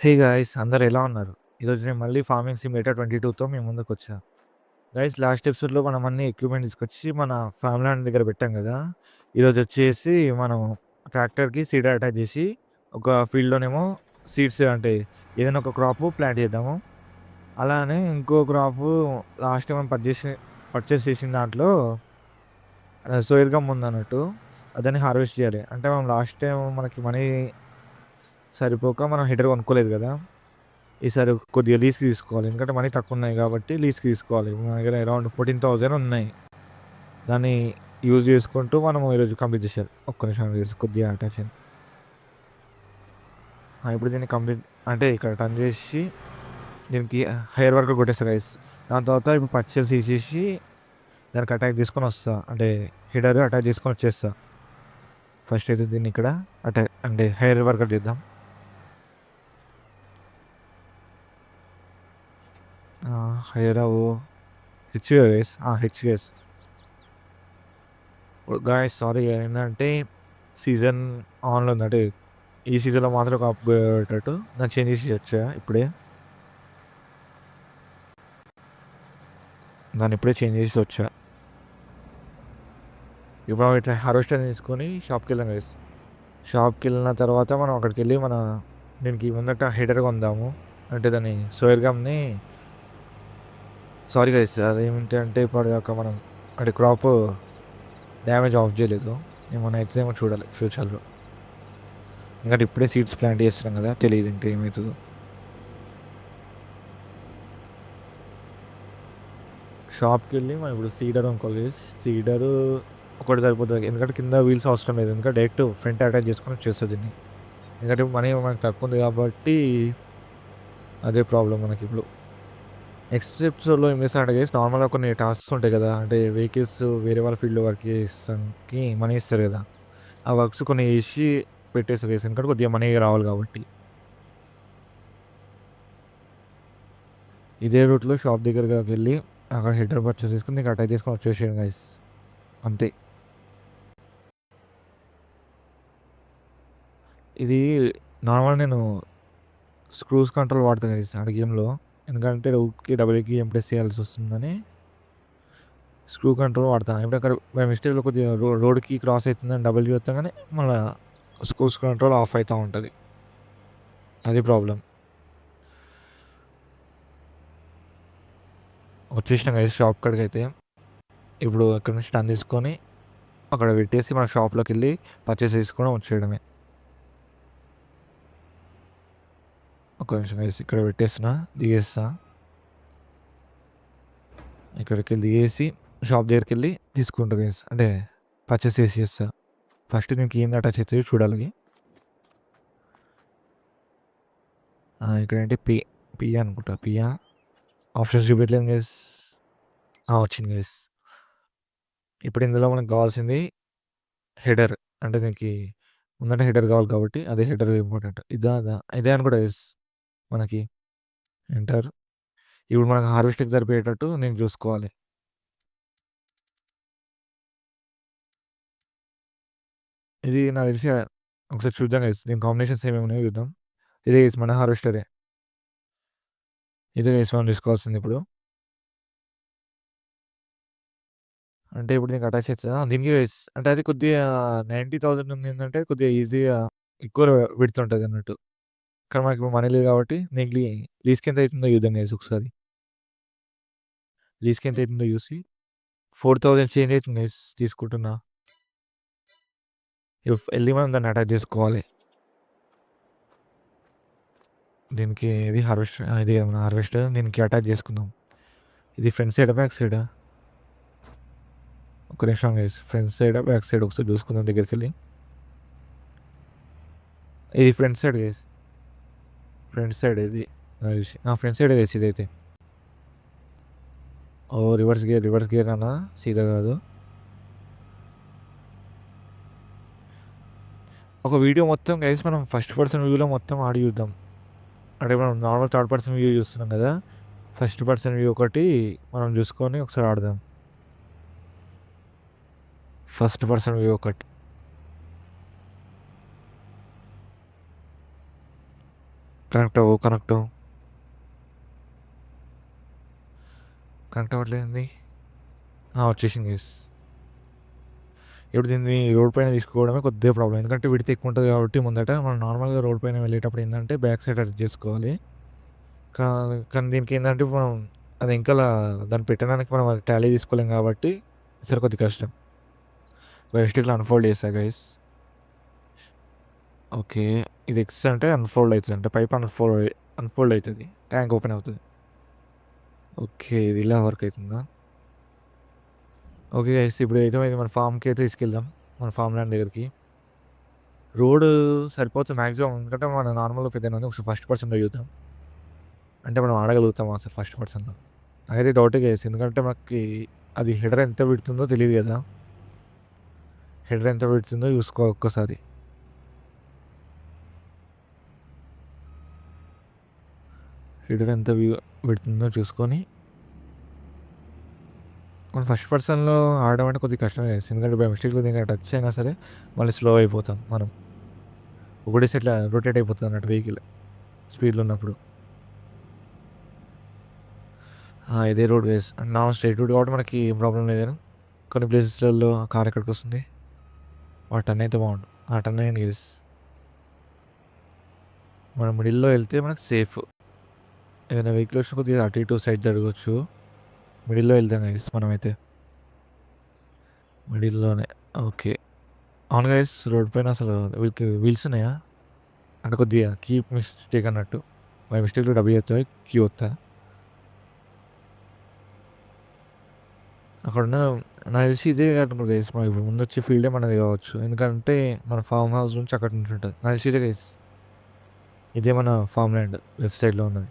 Hey guys! అందరూ ఎలా ఉన్నారు? ఈరోజు నేను మళ్ళీ ఫార్మింగ్ సిమ్యులేటర్ 22తో మీ ముందుకొచ్చా. గైస్ లాస్ట్ ఎపిసోడ్‌లో మనం అన్ని ఎక్విప్‌మెంట్ తీసుకొచ్చి మన ఫార్మ్ ల్యాండ్ దగ్గర పెట్టాం గదా! ఈరోజొచ్చేసి మనం ట్రాక్టర్‌కి సీడర్ అటాచ్ జేసి ఒక ఫీల్డ్‌లోనేమో సీడ్స్ అంటే ఏదైనా ఒక క్రాపు ప్లాంట్ చేద్దాము. అలానే ఇంకో క్రాపు లాస్ట్ టైం మనం పర్చేస్ చేసిన దాంట్లో సోయర్ గమ్ ఉందన్నట్టు. దాన్ని హార్వెస్ట్ చేయాలి. అంటే మనం లాస్ట్ టైం మనకి మనీ సరిపోక మనం హెడర్ కొనుక్కోలేదు గదా! ఈసారి కొద్దిగా లీజ్‌కి తీసుకోవాలి. ఎందుకంటే మనీ తక్కువున్నాయి గాబట్టి లీజ్‌కి తీసుకోవాలి. మన దగ్గర అరౌండ్ 14,000 ఉన్నాయి. దాన్ని యూజ్ చేసుకుంటూ మనం ఈరోజు కంప్లీట్ చేసేయాలి. ఒక్క నిమిషం కొద్దిగా అటాచ్ అయింది. ఇప్పుడు దీన్ని కంప్లీట్ అంటే ఇక్కడ టర్న్ చేసి దీనికి హైర్ వర్కర్ కొట్టేస్తా గైస్. దాని తర్వాత ఇప్పుడు పర్చేస్ తీసేసి దానికి అటాచ్ తీసుకొని వస్తా. అంటే హెడర్ అటాచ్ చేసుకొని వచ్చేస్తా. ఫస్ట్ అయితే దీన్ని ఇక్కడ అంటే హైర్ వర్కర్ చేద్దాం. హైర్ అవ్వు H guys. H guys. Guys sorry ఏందంటే సీజన్ ఆన్‌లో ఉంది. అంటే ఈ సీజన్‌లో మాత్రం ఒక అప్‌గొట్టేటట్టు దాన్ని చేంజ్ చేసి వచ్చా ఇప్పుడే. దాన్ని ఇప్పుడే చేంజ్ చేసి వచ్చా. ఇప్పుడు మనం ఇట్లా హార్వెస్టర్ తీసుకొని షాప్‌కెళ్ళాం గైస్. షాప్‌కెళ్ళిన తర్వాత మనం అక్కడికెళ్ళి దీనికి ముందట హెడర్ కొందాము. అంటే దాన్ని సోయర్ గమ్‌ని సారీ గైస్ అదేంటంటే ఇప్పటిదాకా మనం అంటే క్రాప్ డ్యామేజ్ ఆఫ్ చేయలేదు. ఏమో నెక్స్ట్ ఏమో చూడాలి ఫ్యూచర్‌లో. ఎందుకంటే ఇప్పుడే సీడ్స్ ప్లాంట్ చేస్తున్నాం కదా! తెలీదు ఇంకా ఏమైతదో. షాప్‌కెళ్ళి మనం ఇప్పుడు సీడర్ కొనుక్కోవాలి. సీడరు ఒకటి సరిపోతది. ఎందుకంటే కింద వీల్స్ అవసరం లేదు. ఎందుకంటే డైరెక్ట్ ఫ్రంట్ అటాచ్ చేసుకొని వచ్చేస్తది దీన్ని. ఎందుకంటే మనీ మనకు తక్కువ ఉంది కాబట్టి అదే ప్రాబ్లమ్ మనకిప్పుడు. నెక్స్ట్ ఎపిసోడ్‌లో ఏం చేస్తానంటే గైస్ నార్మల్‌గా కొన్ని టాస్క్స్ ఉంటాయి కదా! అంటే వెహికల్స్ వేరే వాళ్ళ ఫీల్డ్‌లో వర్క్ చేస్తానికి మనీ ఇస్తారు కదా! ఆ వర్క్స్ కొన్ని చేసి పెట్టేస్తా గైస్. ఎందుకంటే కొద్దిగా మనీ రావాలి కాబట్టి. ఇదే రూట్‌లో షాప్ దగ్గరకెళ్ళి అక్కడ హెడర్ పర్చేస్ చేసుకొని దీనికి అటాచ్ చేసుకొని వచ్చేసేయండి గైస్. అంతే. ఇది నార్మల్‌గా నేను స్క్రూస్ కంట్రోల్ వాడతా గైస్ ఆ గేమ్‌లో. ఎందుకంటే ఊకె డబుల్ ఎక్కి ఏం ప్రెస్ చేయాల్సొస్తుందని స్క్రూ కంట్రోల్ వాడతా. ఇప్పుడు అక్కడ బై మిస్టేక్‌లో కొద్దిగా రోడ్‌కి క్రాస్ అయితుందని డబుల్ కొట్టంగానే మళ్ళా స్క్రూస్ కంట్రోల్ ఆఫ్ అయితా ఉంటది. అది ప్రాబ్లమ్. వచ్చేసినా గైస్ షాప్ కాడికైతే. ఇప్పుడు అక్కడి నుంచి టర్న్ తీసుకొని అక్కడ పెట్టేసి మన షాప్‌లోకెళ్ళి పర్చేస్ చేసుకోవడం వచ్చేయడమే. ఒక్క నిమిషం గైస్ ఇక్కడ పెట్టేస్తున్నా. దిగేస్తా. ఇక్కడికెళ్ళి దిగేసి షాప్ దగ్గరికెళ్ళి తీసుకుంటా గైస్. అంటే పర్చేస్ చేసేస్తా. ఫస్ట్ దీనికి ఏంది అటాచ్ అయితదో చూడాలి. ఇక్కడేంటి పి అనుకుంటా. పియా? ఆప్షన్స్ చూపియట్లేదు గైస్. వచ్చింది గైస్. ఇప్పుడు ఇందులో మనకు కావాల్సింది హెడర్. అంటే దీనికి ముందట హెడర్ కావాలి కాబట్టి అదే హెడర్ ఇంపార్టెంట్. అదా? ఇదే అనుకుంటా గైస్ మనకి. ఎంటర్. ఇప్పుడు మనకు హార్వెస్ట్‌కి సరిపోయేటట్టు నేను చూసుకోవాలి. ఇది నాకు తెలిసి ఒకసారి చూద్దాం గైస్. దీని కాంబినేషన్స్ ఏమేమి ఉన్నాయో చూద్దాం. ఇదే గైస్ మన హార్వెస్టరే. ఇదే గైస్ మనం తీసుకోవాల్సింది ఇప్పుడు. అంటే ఇప్పుడు దీనికి అటాచ్ చేస్తా. దీనికి గైస్ అంటే అది కొద్దిగా 90,000 ఉందేంటంటే కొద్దిగా ఈజీగా ఎక్కువ విడ్త్ ఉంటదన్నట్టు. కానీ మనకిప్పుడు మనీ లేదు కాబట్టి దీనికి లీజ్‌కి ఎంత అయితుందో చూద్దాం గైస్ ఒకసారి. లీజ్‌కి ఎంత అయితుందో చూసి 4,000 చేంజ్ అయితుంది గైస్ తీసుకుంటున్నా. ఎళ్లి మనం దాన్ని అటాచ్ చేసుకోవాలి. దీనికి ఇది హార్వెస్టర్ ఇది మన హార్వెస్టర్ దీనికి అటాచ్ చేసుకుందాం. ఇది ఫ్రంట్ సైడా? బ్యాక్ సైడా? ఒక్క నిమిషం గైస్. ఫ్రంట్ సైడా? బ్యాక్ సైడ్ ఒకసారి చూసుకుందాం దగ్గరికెళ్ళి. ఇది front side guys. Front side ఇది. నాకు తెలిసి. ఫ్రంట్ సైడే గైస్ ఇదైతే. రివర్స్ గేర్ అన్నా సీదా కాదు. ఒక వీడియో మొత్తం గైస్ మనం ఫస్ట్ పర్సన్ వ్యూలో మొత్తం ఆడి చూద్దాం. అంటే మనం నార్మల్ థర్డ్ పర్సన్ వ్యూ చూస్తున్నాం కదా! ఫస్ట్ పర్సన్ వ్యూ ఒకటి మనం చూసుకొని ఒకసారి ఆడదాం. ఫస్ట్ పర్సన్ వ్యూ ఒకటి. కనెక్ట్ అవ్వు, కనెక్ట్ అవ్వు. కనెక్ట్ అవ్వట్లేదండి. వచ్చేసింది గైస్. ఇప్పుడు దీన్ని రోడ్ పైన తీసుకోవడమే కొద్దిగా ప్రాబ్లం. ఎందుకంటే విడ్త్ ఎక్కువ ఉంటుంది కాబట్టి ముందట మనం నార్మల్‌గా రోడ్ పైన వెళ్ళేటప్పుడు ఏందంటే బ్యాక్ సైడ్ అడ్జస్ట్ చేసుకోవాలి. కా కానీ దీనికి ఏందంటే మనం అది ఎనకాల దాన్ని పెట్టడానికి మనం అది టాలీ తీసుకోలేం కాబట్టి సరే కొద్దిగా కష్టం. జస్ట్ ఇట్లా అన్‌ఫోల్డ్ చేశా గైస్. ఓకే. ఇది ఎక్స్ అంటే అన్‌ఫోల్డ్ అయితది. అంటే పైప్ అన్‌ఫోల్డ్ అయితది. ట్యాంక్ ఓపెన్ అవుతది. ఓకే. ఇది ఇలా వర్క్ అయితుందా? Okay guys. ఇప్పుడైతే మన ఫార్మ్‌కి అయితే తీసుకెళ్దాం. మన ఫార్మ్ ల్యాండ్ దగ్గరికి. రోడ్ సరిపోతుంది మాక్సిమం. ఎందుకంటే మన నార్మల్‌గా పెద్దగానే ఒకసారి ఫస్ట్ పర్సన్‌లో చూద్దాం. అంటే మనం ఆడగలుగుతామా అసలు ఫస్ట్ పర్సన్‌లో? నాకైతే డౌటే గైస్. ఎందుకంటే మనకి అది హెడర్ ఎంత పెడుతుందో తెలీదు గదా! హెడర్ ఎంత పెడుతుందో చూసుకో ఒక్కసారి. హెడర్ ఎంత పెడుతుందో చూసుకొని మనం ఫస్ట్ పర్సన్‌లో ఆడడం అంటే కొద్దిగా కష్టమే గైస్. ఎందుకంటే బై మిస్టేక్‌లో దేనికైనా టచ్ అయినా సరే మళ్ళీ స్లో అయిపోతాం మనం. ఒకటేసారి ఇట్లా రొటేట్ అయిపోతుంది అన్నట్టు వెహికల్ స్పీడ్‌లో ఉన్నప్పుడు. ఇదే road guys. Normal straight route కాబట్టి మనకి ఏం ప్రాబ్లమ్ లేదు గానీ కొన్ని ప్లేసెస్‌లలో కార్ ఎక్కడికొస్తుంది? టర్న్ అయితే బాగుండు. టర్న్ అయ్యింది గైస్. మనం మిడిల్‌లో వెళ్తే మనకు సేఫ్. ఏదైనా వెహికల్ వచ్చినా కొద్దిగా అటు ఇటు సైడ్ జరగొచ్చు. మిడిల్‌లో వెళ్దాం గైస్ మనమైతే. మిడిల్‌లోనే. ఓకే. అవును గైస్. రోడ్ పైన అసలు వీళ్ళకి వీల్స్ ఉన్నాయా? అంటే కొద్దిగా మిస్టేక్ అన్నట్టు. బై మిస్టేక్‌లో డబ్బు ఇయ్యొచ్చా? కీ వత్తా? అక్కడున్న నాకు తెలిసి ఇదే అనుకుంటా గైస్. మనకి ఇప్పుడు ముందొచ్చే ఫీల్డే మనది కావచ్చు. ఎందుకంటే మన ఫార్మ్ హౌస్ నుంచి అక్కడి నుంచి ఉంటది. నాకు తెలిసి ఇదే గైస్. ఇదే మన ఫార్మ్ ల్యాండ్ లెఫ్ట్ సైడ్‌లో ఉన్నది.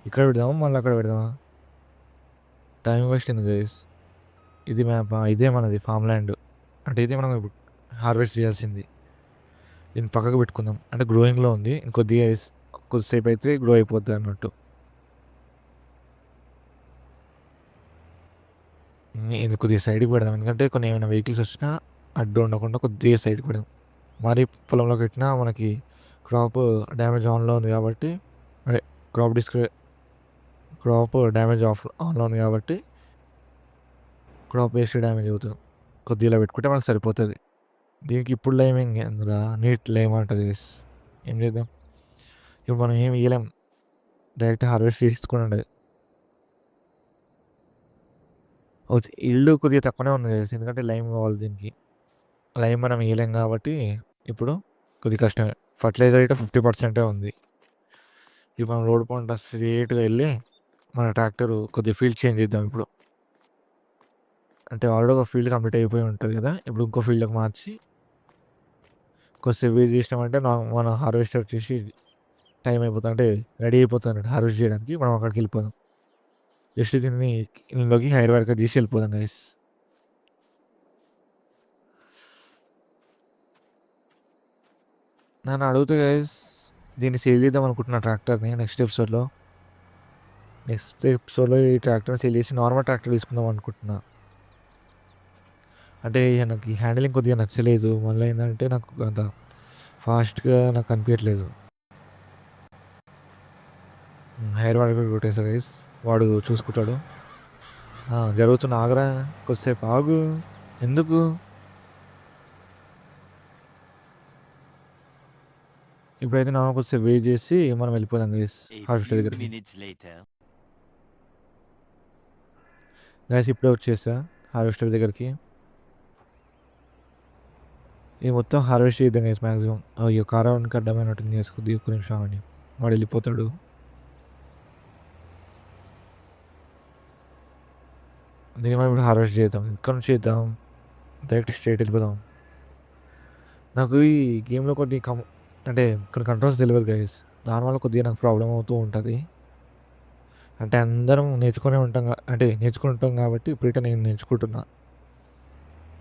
ఇక్కడ పెడదామా? మళ్ళీ అక్కడ పెడదామా? టైం వేస్ట్ ఎందుకు గైస్. ఇది మ్యాప్. ఇదే మనది ఫార్మ్ ల్యాండ్. అంటే ఇదే మనం ఇప్పుడు హార్వెస్ట్ చేయాల్సింది. దీన్ని పక్కకు పెట్టుకుందాం. అంటే గ్రోయింగ్‌లో ఉంది. ఇంకొద్దిగా కొద్దిసేపు అయితే గ్రో అయిపోద్ది అన్నట్టు. ఇది కొద్దిగా సైడ్‌కి పెడదాం. ఎందుకంటే కొన్ని ఏమైనా వెహికల్స్ వచ్చినా అడ్డు ఉండకుండా కొద్దిగా సైడ్‌కి పెడదాం. మరీ పొలంలో పెట్టినా మనకి క్రాప్ డ్యామేజ్ ఆన్‌లో ఉంది కాబట్టి అదే క్రాప్ డిస్క్ క్రాప్ డ్యామేజ్ ఆన్‌లో ఉంది కాబట్టి క్రాప్ వేస్ట్ డ్యామేజ్ అవుతుంది. కొద్దిగా ఇలా పెట్టుకుంటే మనకు సరిపోతది. దీనికి ఇప్పుడు లైమింగ్ ఏందిరా నీట్ లైమ్ అంట గైస్. ఏం చేద్దాం? ఇప్పుడు మనం ఏమి ఇయ్యలేం. Direct harvest చేసుకునుడే. ఇల్లు కొద్దిగా తక్కువనే ఉంది గైస్. ఎందుకంటే లైమ్ కావాలి దీనికి. లైమ్ మనం ఇయ్యలేం కాబట్టి ఇప్పుడు కొద్దిగా కష్టమే. ఫర్టిలైజర్ అయితే 50% ఉంది. ఇప్పుడు మనం రోడ్ పంట స్ట్రెయిట్‌గా ఎళ్లి మన ట్రాక్టర్ కొద్దిగా ఫీల్డ్ చేంజ్ చేద్దాం ఇప్పుడు. అంటే ఆల్రెడీ ఒక ఫీల్డ్ కంప్లీట్ అయిపోయి ఉంటది కదా! ఇప్పుడు ఇంకో ఫీల్డ్‌లోకి మార్చి కొద్దిసేపు వెయిట్ చేసినామంటే మన హార్వెస్టర్ వచ్చేసి టైం అయిపోతుంది. అంటే రెడీ అయిపోతుందన్నట్టు హార్వెస్ట్ చేయడానికి. మనం అక్కడికెళ్ళిపోదాం. జస్ట్ దీన్ని ఇందులోకి హైర్ వర్కర్ చేసి వెళ్ళిపోదాం గైస్. నన్ను అడిగితే గైస్ దీన్ని సేల్ చేద్దాం అనుకుంటున్నా ట్రాక్టర్‌ని నెక్స్ట్ ఎపిసోడ్‌లో. నెక్స్ట్ ఎపిసోడ్‌లో ఈ ట్రాక్టర్‌ని సేల్ చేసి నార్మల్ ట్రాక్టర్ తీసుకుందాం అనుకుంటున్నా. అంటే నాకు ఈ హ్యాండిలింగ్ కొద్దిగా నచ్చలేదు. మళ్ళీ ఏందంటే నాకు అంత ఫాస్ట్‌గా నాకు అనిపియట్లేదు. హైర్ వర్కర్ కొట్టేసా గైస్. వాడు చూసుకుంటాడు. జరుగుతున్న ఆగరా కొద్దిసేపు ఆగు. ఎందుకు? ఇప్పుడైతే నార్మల్ కొద్దిసేపు వెయిట్ చేసి మనం వెళ్ళిపోదాం గైస్ A హార్వెస్టర్ few దగ్గరికి. minutes later. గైస్ ఇప్పుడే వచ్చేసా హార్వెస్టర్ దగ్గరికి. ఇది మొత్తం హార్వెస్ట్ చేద్దాం గైస్ మాక్సిమం. అయ్యో! కారానికి అడ్డమైనట్టుంది గైస్ కొద్దిగా ఒక్క నిమిషం ఆగండి. వాడు వెళ్ళిపోతాడు. దీన్ని మనం ఇప్పుడు హార్వెస్ట్ చేద్దాం. ఎక్కడి నుంచి చేద్దాం? డైరెక్ట్ స్ట్రెయిట్ వెళ్ళిపోదాం. నాకు ఈ గేమ్‌లో కొన్ని అంటే కొన్ని కంట్రోల్స్ తెలవదు గైస్. దానివల్ల కొద్దిగా నాకు ప్రాబ్లమ్ అవుతూ ఉంటది. అంటే అందరం నేర్చుకునే ఉంటాం అంటే నేర్చుకుంటాం కాబట్టి ఇప్పుడైతే నేను నేర్చుకుంటున్నా.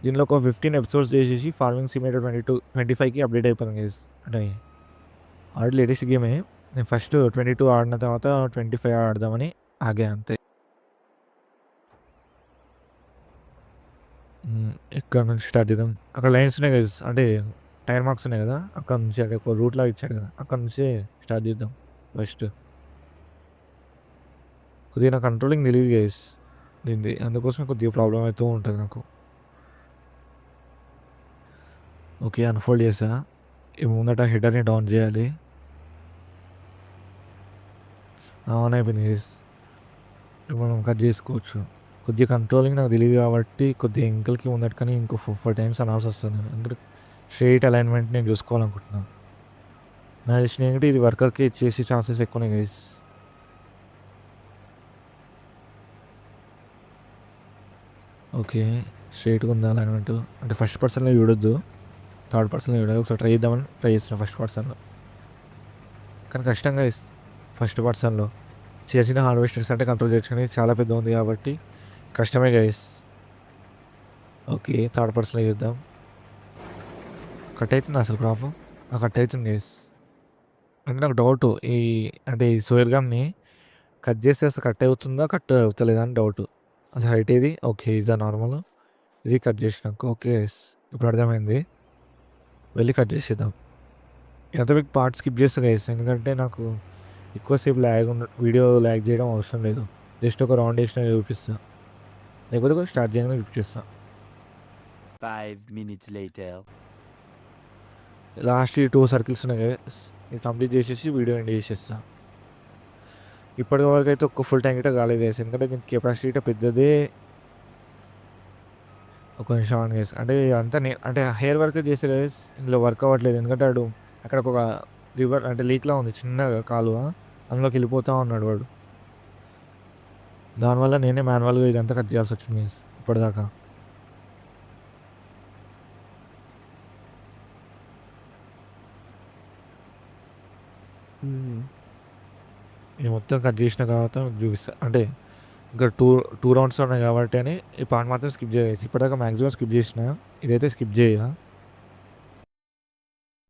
దీనిలో ఒక 15 ఎపిసోడ్స్ చేసేసి ఫార్మింగ్ సిమ్యులేటర్ 25కి అప్డేట్ అయిపోయాను గైస్. అంటే ఆల్రెడీ లేటెస్ట్ గేమే. నేను ఫస్ట్ 22 ఆడిన తర్వాత 25 ఆడదామని ఆగా అంతే. ఎక్కడి నుంచి స్టార్ట్ చేద్దాం? అక్కడ లైన్స్ ఉన్నాయి గైస్. అంటే టైర్ మార్క్స్ ఉన్నాయి కదా! అక్కడ నుంచి అంటే ఒక రూట్ లాగా ఇచ్చాడు కదా! అక్కడ నుంచే స్టార్ట్ చేద్దాం. ఫస్ట్. కొద్దిగా నా కంట్రోలింగ్ తెలీదు గైస్ దీనిది. అందుకోసమే కొద్దిగా ప్రాబ్లమ్ అవుతూ ఉంటది నాకు. ఓకే. అన్‌ఫోల్డ్ చేశా. ఈ ముందట హెడర్‌ని డౌన్ చేయాలి. ఆన్ అయిపోయింది గైస్. ఇప్పుడు మనం కట్ చేసుకోవచ్చు. కొద్దిగా కంట్రోలింగ్ నాకు తెలీదు కాబట్టి కొద్దిగా ఎంకల్‌కి ముందటకని ఇంకో 4 టైమ్స్ అనాల్సొస్తుంది నేను. ఎందుకంటే స్ట్రెయిట్ అలైన్‌మెంట్ నేను చూసుకోవాలనుకుంటున్నా. నాకు తెలిసినయి ఏంటంటే ఇది వర్కర్‌కి చేసే ఛాన్సెస్ ఎక్కువున్నాయి గైస్. ఓకే. స్ట్రెయిట్‌గా ఉందా అలైన్‌మెంటు? అంటే ఫస్ట్ పర్సన్‌లో చూడొద్దు. థర్డ్ పర్సన్‌లో చూడాలి. ఒకసారి ట్రై చేద్దామని ట్రై చేస్తున్నా ఫస్ట్ పర్సన్‌లో. కానీ కష్టం గైస్ ఫస్ట్ పర్సన్‌లో. చిన్న చిన్న హార్వెస్టర్స్ అంటే కంట్రోల్ చేయొచ్చు కానీ చాలా పెద్దగా ఉంది కాబట్టి కష్టమే గైస్. ఓకే. థర్డ్ పర్సన్‌లో చూద్దాం. కట్ అయితుందా అసలు క్రాపు? ఆ! కట్ అయితుంది గైస్. అంటే నాకు డౌటు. అంటే ఈ సోయర్ గమ్‌ని కట్ చేస్తే అసలు కట్ అవుతుందా? కట్ అవుతలేదా అని డౌటు. అసలు హైట్ ఏది? ఓకే. ఇదా నార్మలు? ఇది కట్ చేసినాక ఓకే గైస్. ఇప్పుడు అర్థమైంది. వెళ్లి కట్ చేసేద్దాం. ఎంత మీకు పార్ట్ స్కిప్ చేస్తా గైస్. ఎందుకంటే నాకు ఎక్కువ సేపు వీడియో లాగ్ చేయడం అవసరం లేదు. జస్ట్ ఒక రౌండ్ ఏసినా చూపిస్తా. లేకపోతే కొంచెం స్టార్ట్ చేయంగానే చూపిచ్చేస్తా. 5 minutes later. లాస్ట్ ఈ 2 సర్కిల్స్ ఉన్నాయి గైస్. ఇది కంప్లీట్ చేసేసి వీడియో ఎండ్ చేసేస్తా. ఇప్పటి వరకైతే ఒక్క ఫుల్ ట్యాంక్ గిట్ట కాలేదు గైస్. ఎందుకంటే దీని కెపాసిటీ గిట్ట పెద్దదే. ఒక నిమిషం ఆగండి గైస్. అంటే ఇదంతా అంటే హెయిర్ వర్క్ చేస్తే గైస్ ఇందులో వర్క్ అవ్వట్లేదు. ఎందుకంటే ఆడు అక్కడ ఒక రివర్ అంటే లీక్‌లా ఉంది చిన్నగా కాలువ. అందులోకి వెళ్ళిపోతా ఉన్నాడు వాడు. దానివల్ల నేనే మాన్యువల్‌గా ఇదంతా కట్ చేయాల్సొచ్చింది గైస్ ఇప్పటిదాకా. ఇది మొత్తం కట్ చేసిన తర్వాత మీకు చూపిస్తా. అంటే ఇంకా 2 రౌండ్స్ ఉన్నాయి కాబట్టి అని ఈ పార్ట్ మాత్రం స్కిప్ చేసేసి ఇప్పటిదాకా మాక్సిమం స్కిప్ చేసిన. ఇదైతే స్కిప్ చేయ.